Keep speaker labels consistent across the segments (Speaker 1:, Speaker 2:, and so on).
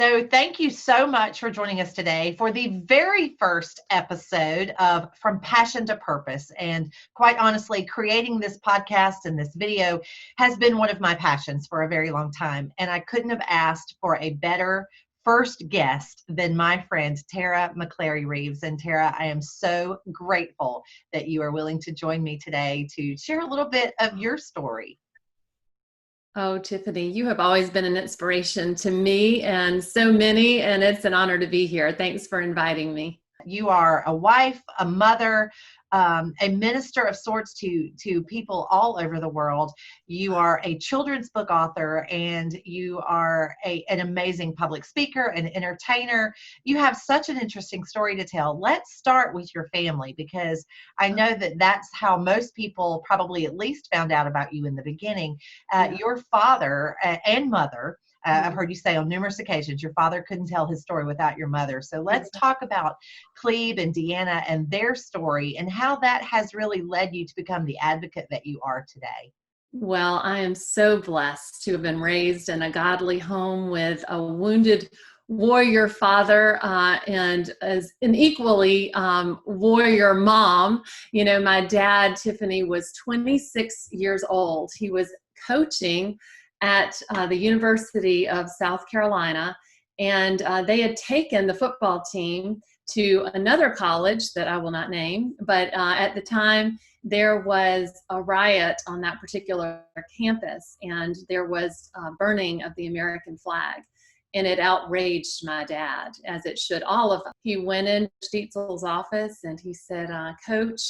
Speaker 1: So thank you so much for joining us today for the very first episode of From Passion to Purpose. And quite honestly, creating this podcast and this video has been one of my passions for a very long time. And I couldn't have asked for a better first guest than my friend, Tara McClary Reeves. And Tara, I am so grateful that you are willing to join me today to share a little bit of your story.
Speaker 2: Oh, Tiffany, you have always been an inspiration to me and so many, and it's an honor to be here. Thanks for inviting me.
Speaker 1: You are a wife, a mother, a minister of sorts to people all over the world. You are a children's book author, and you are an amazing public speaker, an entertainer. You have such an interesting story to tell. Let's start with your family, because I know that that's how most people probably at least found out about you in the beginning. Your father and mother, I've heard you say on numerous occasions, your father couldn't tell his story without your mother. So let's talk about Cleve and Deanna and their story and how that has really led you to become the advocate that you are today.
Speaker 2: Well, I am so blessed to have been raised in a godly home with a wounded warrior father and as an equally warrior mom. You know, my dad, Tiffany, was 26 years old. He was coaching at the University of South Carolina, and they had taken the football team to another college that I will not name, but at the time there was a riot on that particular campus, and there was burning of the American flag, and it outraged my dad, as it should all of us. He went in Dietzel's office and he said, Coach,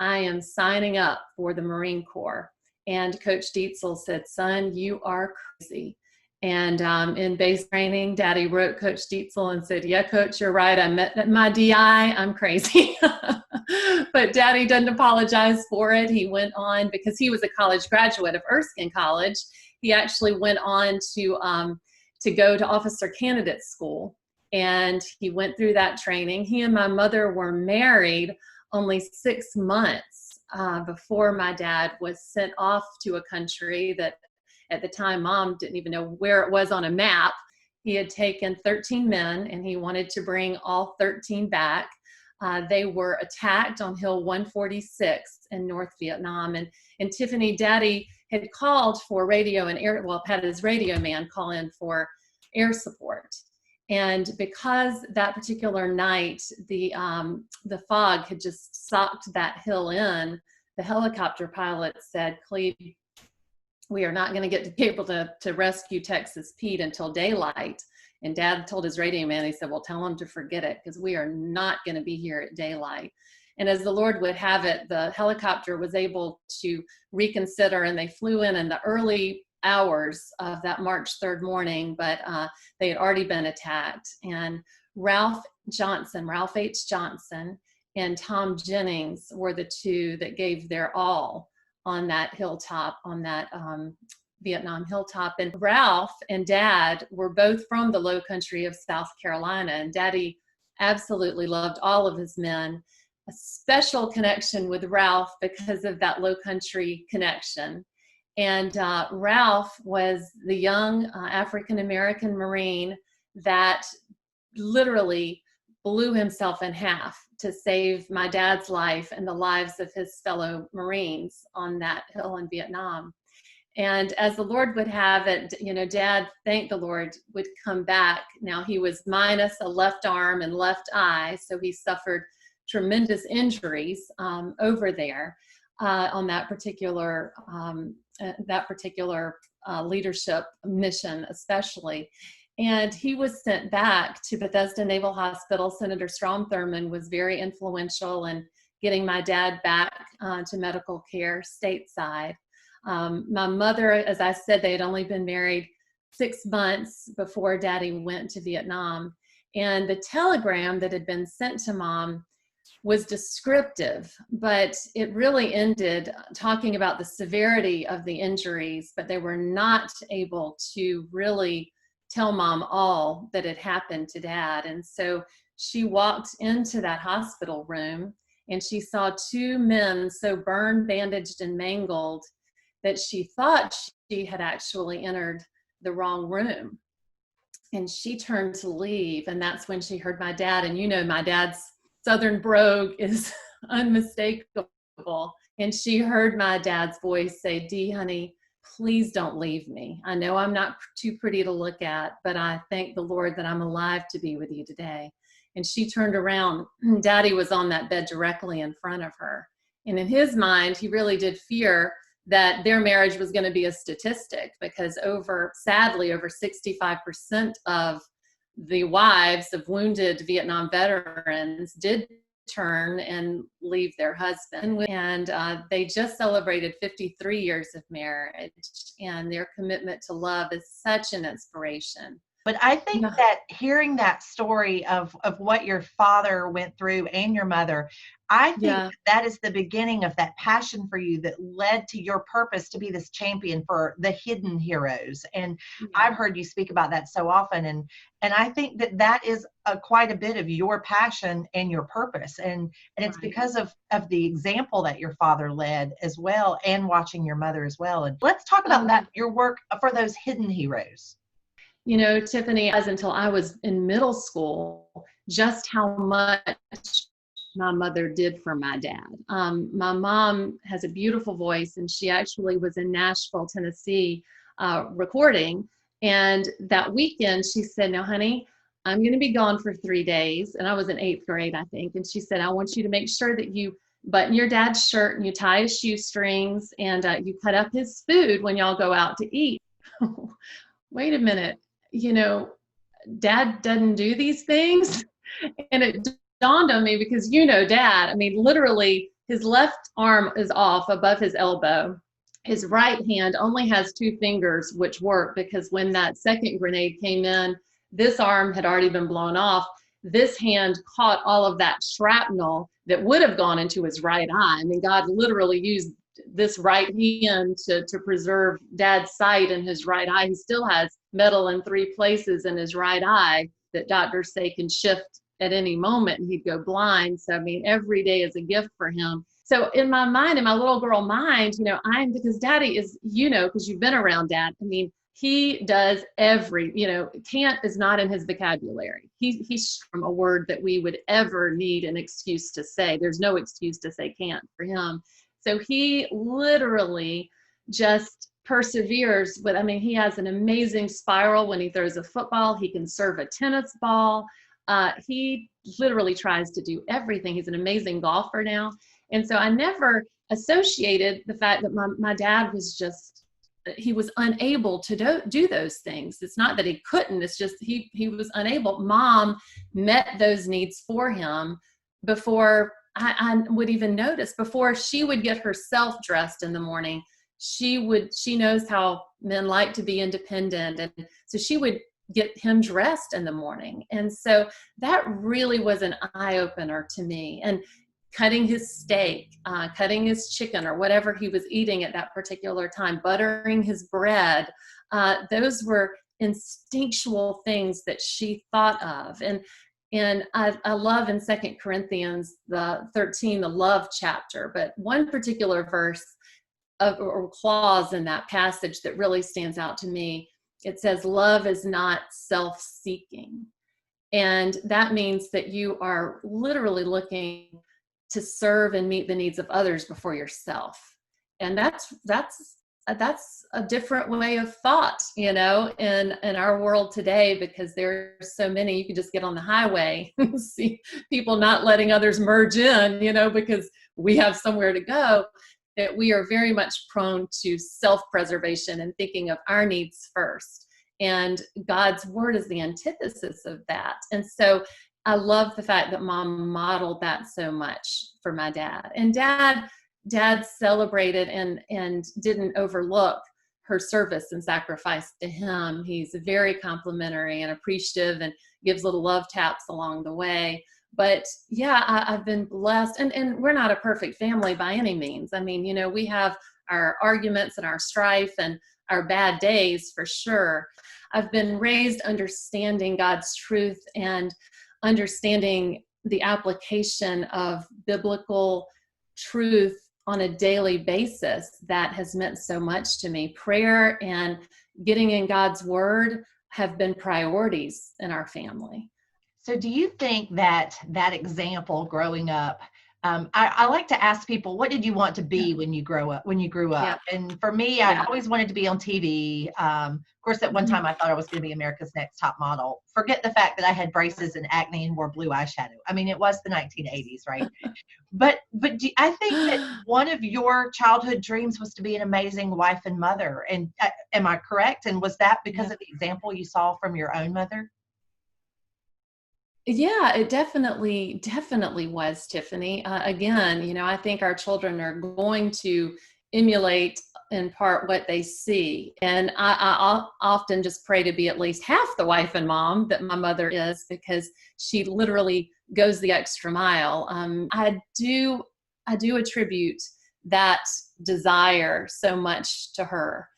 Speaker 2: I am signing up for the Marine Corps. And Coach Dietzel said, son, you are crazy. And in base training, Daddy wrote Coach Dietzel and said, yeah, Coach, you're right. I met my DI. I'm crazy. But Daddy doesn't apologize for it. He went on, because he was a college graduate of Erskine College. He actually went on to go to officer candidate school. And he went through that training. He and my mother were married only 6 months before my dad was sent off to a country that at the time Mom didn't even know where it was on a map. He had taken 13 men and he wanted to bring all 13 back. They were attacked on Hill 146 in North Vietnam. And Tiffany, Daddy had called for radio and air, well, had his radio man call in for air support. And because that particular night, the fog had just socked that hill in, the helicopter pilot said, Cleve, we are not going to get to be able to rescue Texas Pete until daylight. And Dad told his radio man, he said, well, tell him to forget it, because we are not going to be here at daylight. And as the Lord would have it, the helicopter was able to reconsider, and they flew in the early hours of that March 3rd morning, but they had already been attacked. And Ralph H. Johnson and Tom Jennings were the two that gave their all on that hilltop, on that Vietnam hilltop. And Ralph and Dad were both from the low country of South Carolina, and Daddy absolutely loved all of his men. A special connection with Ralph because of that low country connection. And Ralph was the young African-American Marine that literally blew himself in half to save my dad's life and the lives of his fellow Marines on that hill in Vietnam. And as the Lord would have it, you know, Dad, thank the Lord, would come back. Now, he was minus a left arm and left eye, so he suffered tremendous injuries over there on that particular leadership mission, especially. And he was sent back to Bethesda Naval Hospital. Senator Strom Thurmond was very influential in getting my dad back to medical care stateside. My mother, as I said, they had only been married 6 months before Daddy went to Vietnam. And the telegram that had been sent to Mom was descriptive, but it really ended talking about the severity of the injuries, but they were not able to really tell Mom all that had happened to Dad. And so she walked into that hospital room and she saw 2 men so burned, bandaged, and mangled that she thought she had actually entered the wrong room. and she turned to leave. And that's when she heard my dad. And my dad's Southern brogue is unmistakable. And she heard my dad's voice say, "Dee, honey, please don't leave me. I know I'm not too pretty to look at, but I thank the Lord that I'm alive to be with you today." And she turned around. Daddy was on that bed directly in front of her. And in his mind, he really did fear that their marriage was going to be a statistic, because sadly, over 65% of the wives of wounded Vietnam veterans did turn and leave their husband. And they just celebrated 53 years of marriage, and their commitment to love is such an inspiration.
Speaker 1: But I think that hearing that story of what your father went through and your mother, I think that is the beginning of that passion for you that led to your purpose to be this champion for the hidden heroes. And I've heard you speak about that so often. And I think that is quite a bit of your passion and your purpose. And it's because of the example that your father led as well, and watching your mother as well. And let's talk about that, your work for those hidden heroes.
Speaker 2: Tiffany, as until I was in middle school, just how much my mother did for my dad. My mom has a beautiful voice, and she actually was in Nashville, Tennessee, recording. And that weekend she said, "Now, honey, I'm going to be gone for 3 days." And I was in 8th grade, I think. And she said, "I want you to make sure that you button your dad's shirt and you tie his shoestrings, and you cut up his food when y'all go out to eat." Wait a minute. Dad doesn't do these things. And it dawned on me, because dad, I mean, literally his left arm is off above his elbow. His right hand only has 2 fingers, which work, because when that second grenade came in, this arm had already been blown off. This hand caught all of that shrapnel that would have gone into his right eye. I mean, God literally used this right hand to preserve dad's sight in his right eye. He still has metal in 3 places in his right eye that doctors say can shift at any moment and he'd go blind. So, I mean, every day is a gift for him. So in my mind, in my little girl mind, because daddy is, because you've been around dad. I mean, he does can't is not in his vocabulary. He's from a word that we would ever need an excuse to say. There's no excuse to say can't for him. So he literally just perseveres with, he has an amazing spiral when he throws a football. He can serve a tennis ball. He literally tries to do everything. He's an amazing golfer now. And so I never associated the fact that my dad was he was unable to do those things. It's not that he couldn't, it's just he was unable. Mom met those needs for him before I would even notice. Before she would get herself dressed in the morning, she knows how men like to be independent. And so she would get him dressed in the morning. And so that really was an eye-opener to me. And cutting his steak, cutting his chicken or whatever he was eating at that particular time, buttering his bread, those were instinctual things that she thought of. And I love in 2 Corinthians 13, the love chapter, but one particular verse or clause in that passage that really stands out to me, it says, "Love is not self-seeking." And that means that you are literally looking to serve and meet the needs of others before yourself. And that's a different way of thought, in our world today, because there's so many. You can just get on the highway and see people not letting others merge in, because we have somewhere to go, that we are very much prone to self-preservation and thinking of our needs first. And God's word is the antithesis of that. And so I love the fact that Mom modeled that so much for my dad. And dad celebrated and didn't overlook her service and sacrifice to him. He's very complimentary and appreciative and gives little love taps along the way. But yeah, I've been blessed. And we're not a perfect family by any means. We have our arguments and our strife and our bad days for sure. I've been raised understanding God's truth and understanding the application of biblical truth on a daily basis. That has meant so much to me. Prayer and getting in God's word have been priorities in our family.
Speaker 1: So do you think that that example growing up, I like to ask people, what did you want to be when you grew
Speaker 2: Yeah.
Speaker 1: up? And for me, I
Speaker 2: Yeah.
Speaker 1: always wanted to be on TV. Of course, at one time I thought I was going to be America's Next Top Model. Forget the fact that I had braces and acne and wore blue eyeshadow. I mean, it was the 1980s, right? I think that one of your childhood dreams was to be an amazing wife and mother. And am I correct? And was that because
Speaker 2: Yeah.
Speaker 1: of the example you saw from your own mother?
Speaker 2: Yeah, it definitely was, Tiffany. Again, I think our children are going to emulate in part what they see. And I'll often just pray to be at least half the wife and mom that my mother is, because she literally goes the extra mile. I do attribute that desire so much to her.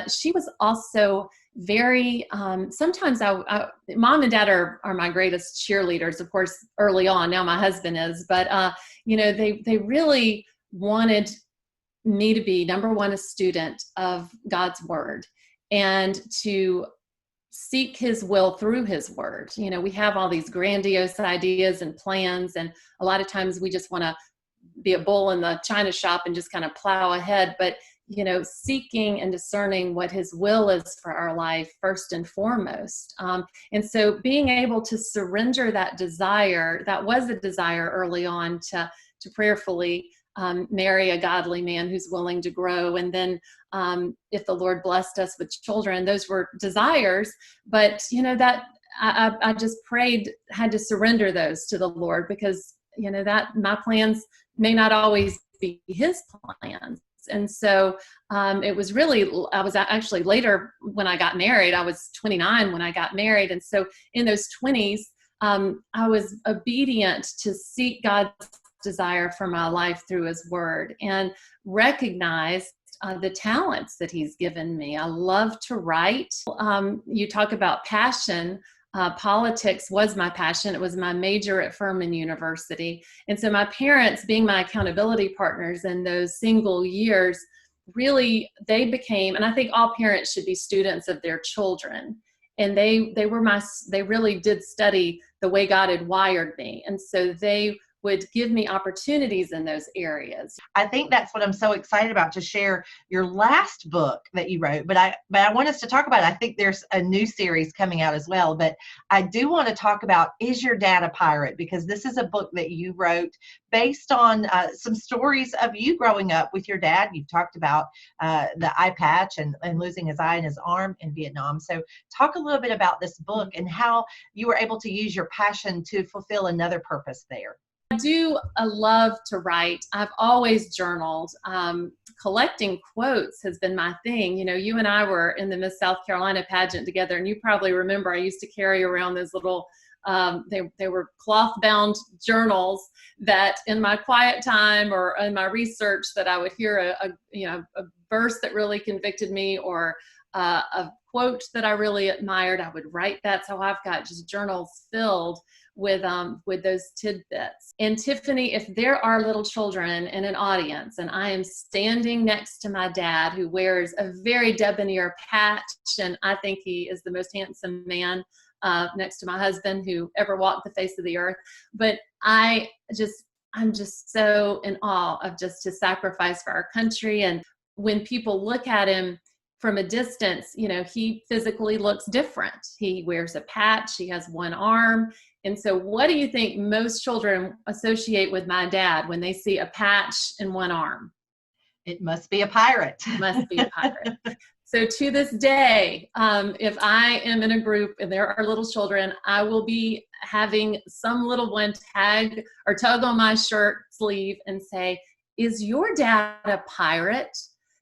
Speaker 2: She was also very sometimes mom and dad are my greatest cheerleaders, of course, early on. Now my husband is, but they really wanted me to be, number one, a student of God's word, and to seek his will through his word. We have all these grandiose ideas and plans, and a lot of times we just want to be a bull in the china shop and just kind of plow ahead. But seeking and discerning what his will is for our life first and foremost. And so being able to surrender that desire, that was a desire early on, to prayerfully marry a godly man who's willing to grow. And then if the Lord blessed us with children, those were desires. But that I just prayed, had to surrender those to the Lord, because that my plans may not always be his plans. And so it was really, I was actually later when I got married, I was 29 when I got married. And so in those 20s, I was obedient to seek God's desire for my life through his word, and recognized the talents that he's given me. I love to write. You talk about passion. Politics was my passion. It was my major at Furman University. And so my parents, being my accountability partners in those single years, really, they became, and I think all parents should be students of their children. And they really did study the way God had wired me. And so they would give me opportunities in those areas.
Speaker 1: I think that's what I'm so excited about, to share your last book that you wrote. But I want us to talk about it. I think there's a new series coming out as well. But I do want to talk about Is Your Dad a Pirate? Because this is a book that you wrote based on some stories of you growing up with your dad. You've talked about the eye patch and losing his eye and his arm in Vietnam. So talk a little bit about this book and how you were able to use your passion to fulfill another purpose there.
Speaker 2: I do love to write. I've always journaled. Collecting quotes has been my thing. You and I were in the Miss South Carolina pageant together, and you probably remember I used to carry around those little, they were cloth-bound journals that in my quiet time or in my research, that I would hear a verse that really convicted me, or a quote that I really admired. I would write that. So I've got just journals filled with those tidbits. And Tiffany, if there are little children in an audience, and I am standing next to my dad, who wears a very debonair patch, and I think he is the most handsome man next to my husband who ever walked the face of the earth. But I'm just so in awe of just his sacrifice for our country. And when people look at him from a distance, he physically looks different. He wears a patch, he has one arm. And so what do you think most children associate with my dad when they see a patch and one arm?
Speaker 1: It must be a pirate.
Speaker 2: Must be a pirate. So to this day, if I am in a group and there are little children, I will be having some little one tag or tug on my shirt sleeve and say, "Is your dad a pirate?"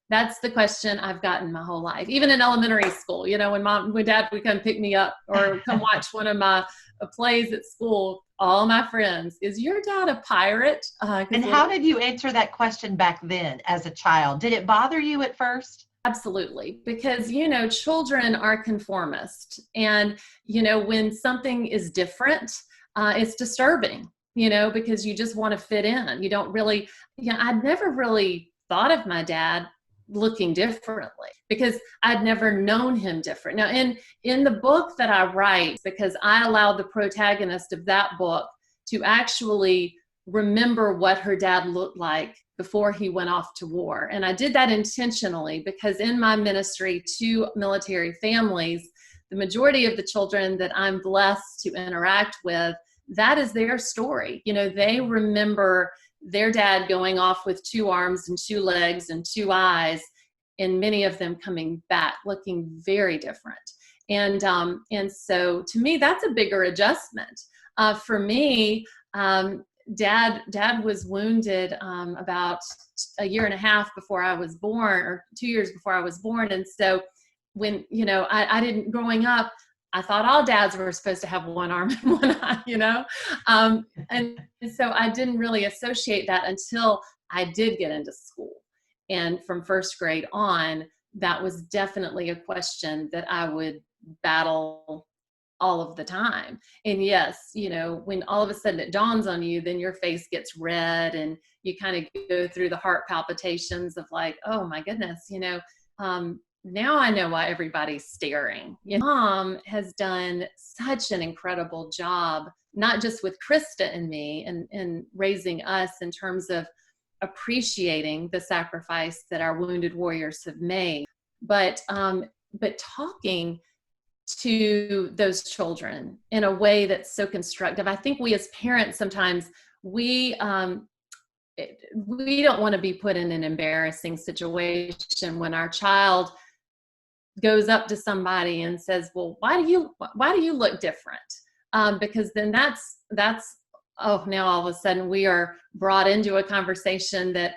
Speaker 2: That's the question I've gotten my whole life. Even in elementary school, when dad would come pick me up or come watch one of my plays at school, all my friends, "Is your dad a pirate?"
Speaker 1: And how did you answer that question back then as a child? Did it bother you at first?
Speaker 2: Absolutely. Because, children are conformist. And, when something is different, it's disturbing, because you just want to fit in. You don't really, I'd never really thought of my dad looking differently because I'd never known him different. Now, in the book that I write, because I allowed the protagonist of that book to actually remember what her dad looked like before he went off to war. And I did that intentionally because in my ministry to military families, the majority of the children that I'm blessed to interact with, that is their story. You know, they remember their dad going off with 2 arms and 2 legs and 2 eyes, and many of them coming back looking very different. And so to me, that's a bigger adjustment. For me, Dad was wounded about a year and a half before I was born, or 2 years before I was born. And so when, you know, I didn't, growing up, I thought all dads were supposed to have 1 arm and 1 eye, you know? And so I didn't really associate that until I did get into school. And from first grade on, that was definitely a question that I would battle all of the time. And yes, you know, when all of a sudden it dawns on you, then your face gets red and you kind of go through the heart palpitations of like, oh my goodness, you know, now I know why everybody's staring. You know, Mom has done such an incredible job, not just with Krista and me and raising us in terms of appreciating the sacrifice that our wounded warriors have made, but talking to those children in a way that's so constructive. I think we as parents sometimes we don't want to be put in an embarrassing situation when our child goes up to somebody and says, well, why do you look different? Because then that's now all of a sudden we are brought into a conversation that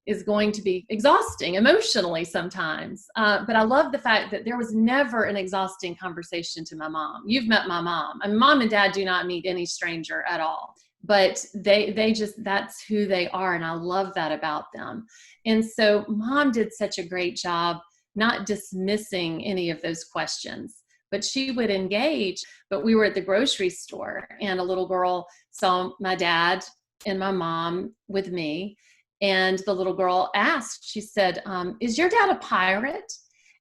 Speaker 2: is going to be exhausting emotionally sometimes. But I love the fact that there was never an exhausting conversation to my mom. You've met my mom. I mean, Mom and Dad do not meet any stranger at all, but they just, that's who they are. And I love that about them. And so Mom did such a great job not dismissing any of those questions, but she would engage. But we were at the grocery store and a little girl saw my dad and my mom with me. And the little girl asked, she said, is your dad a pirate?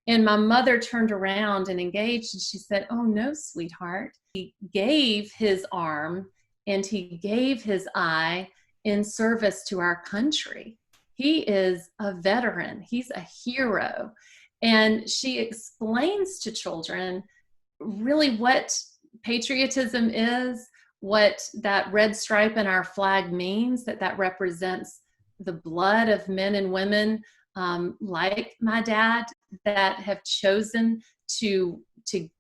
Speaker 2: And my mother turned around and engaged and she said, oh no, sweetheart. He gave his arm and he gave his eye in service to our country. He is a veteran. He's a hero. And she explains to children really what patriotism is, what that red stripe in our flag means, that represents the blood of men and women like my dad that have chosen to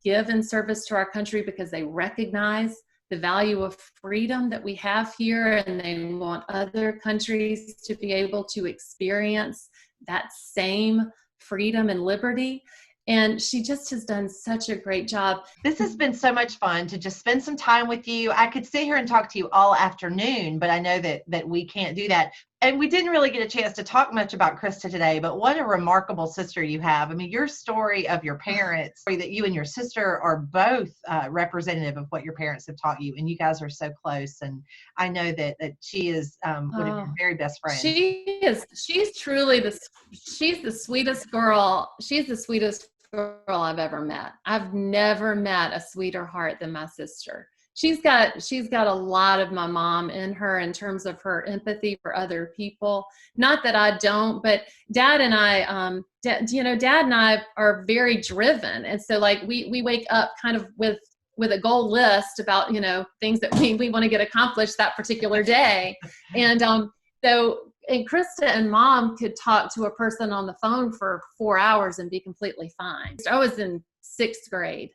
Speaker 2: give in service to our country because they recognize the value of freedom that we have here, and they want other countries to be able to experience that same freedom and liberty. And she just has done such a great job.
Speaker 1: This has been so much fun to just spend some time with you. I could sit here and talk to you all afternoon, but I know that we can't do that. And we didn't really get a chance to talk much about Krista today, but what a remarkable sister you have. I mean, your story of your parents, that you and your sister are both representative of what your parents have taught you, and you guys are so close. And I know that she is one of your very best friends.
Speaker 2: She's truly she's the sweetest girl. She's the sweetest girl I've ever met. I've never met a sweeter heart than my sister. She's got a lot of my mom in her in terms of her empathy for other people. Not that I don't, but Dad and I, Dad and I are very driven. And so like we wake up kind of with a goal list about, things that we want to get accomplished that particular day. And and Krista and Mom could talk to a person on the phone for 4 hours and be completely fine. I was in 6th grade.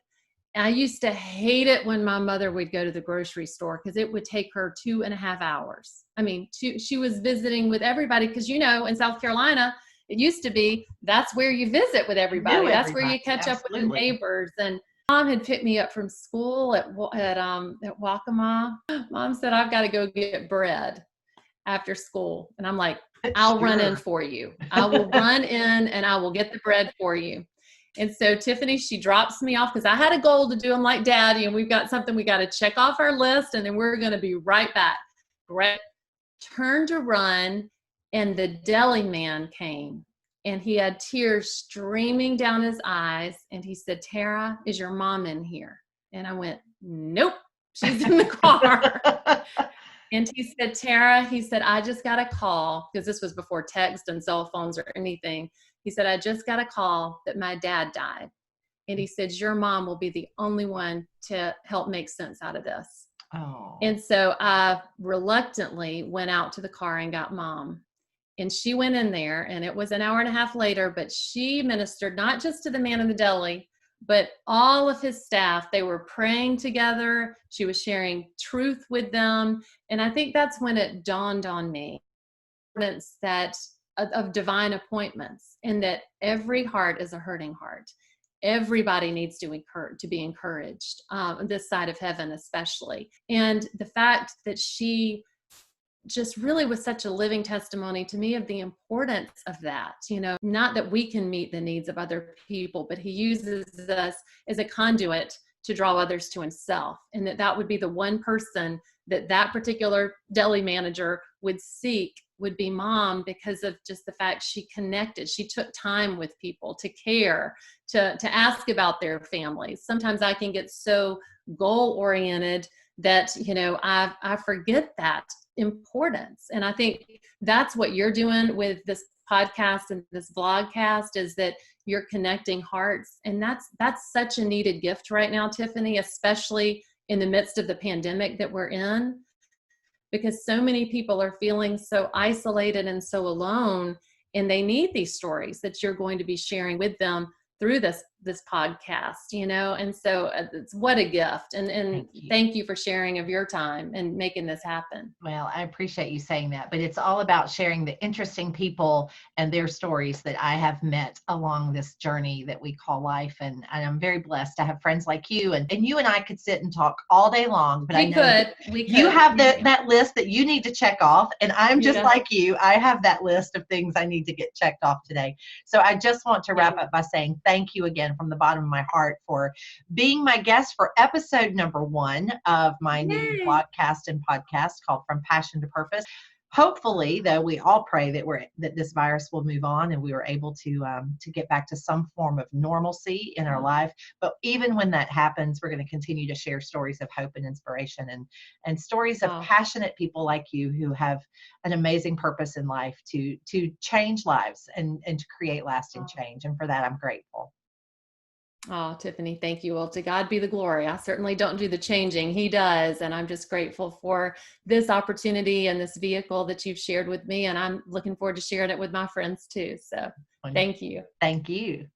Speaker 2: I used to hate it when my mother would go to the grocery store because it would take her 2.5 hours. I mean, she was visiting with everybody because, in South Carolina, it used to be that's where you visit with everybody. That's where you catch up with the neighbors. And Mom had picked me up from school at Waccamaw. Mom said, I've got to go get bread after school. And I'm like, I'll run in for you. I will run in and I will get the bread for you. And so Tiffany, she drops me off because I had a goal to do. I'm like, Daddy, and we've got something we got to check off our list, and then we're going to be right back. Great. Turned to run, and the deli man came and he had tears streaming down his eyes. And he said, "Tara, is your mom in here?" And I went, "Nope, she's in the car." And he said, "Tara," he said, "I just got a call," because this was before text and cell phones or anything. He said, "I just got a call that my dad died." And he said, "Your mom will be the only one to help make sense out of this."
Speaker 1: Oh.
Speaker 2: And so I reluctantly went out to the car and got mom. And she went in there, and it was an hour and a half later, but she ministered not just to the man in the deli, but all of his staff. They were praying together. She was sharing truth with them. And I think that's when it dawned on me that of divine appointments, and that every heart is a hurting heart. Everybody needs to be encouraged, this side of heaven especially. And the fact that she just really was such a living testimony to me of the importance of that. Not that we can meet the needs of other people, but he uses us as a conduit to draw others to himself. And that would be the one person that particular deli manager would seek, would be mom, because of just the fact she connected. She took time with people to care, to ask about their families. Sometimes I can get so goal oriented that, I forget that importance. And I think that's what you're doing with this podcast and this vlogcast, is that you're connecting hearts. And that's such a needed gift right now, Tiffany, especially in the midst of the pandemic that we're in, because so many people are feeling so isolated and so alone, and they need these stories that you're going to be sharing with them through this podcast, and so it's what a gift. And thank you for sharing of your time and making this happen.
Speaker 1: Well, I appreciate you saying that, but it's all about sharing the interesting people and their stories that I have met along this journey that we call life. And I'm very blessed to have friends like you, and you and I could sit and talk all day long, but I know
Speaker 2: we could.
Speaker 1: You have that list that you need to check off, and I'm just like you. I have that list of things I need to get checked off today. So I just want to wrap up by saying thank you again from the bottom of my heart for being my guest for episode number 1 of my new blogcast and podcast called From Passion to Purpose. Hopefully, though, we all pray that this virus will move on and we are able to get back to some form of normalcy in our life. But even when that happens, we're going to continue to share stories of hope and inspiration, and stories of passionate people like you who have an amazing purpose in life to change lives and to create lasting change. And for that, I'm grateful.
Speaker 2: Oh, Tiffany, thank you. Well, to God be the glory. I certainly don't do the changing. He does. And I'm just grateful for this opportunity and this vehicle that you've shared with me. And I'm looking forward to sharing it with my friends too. So thank you.
Speaker 1: Thank you.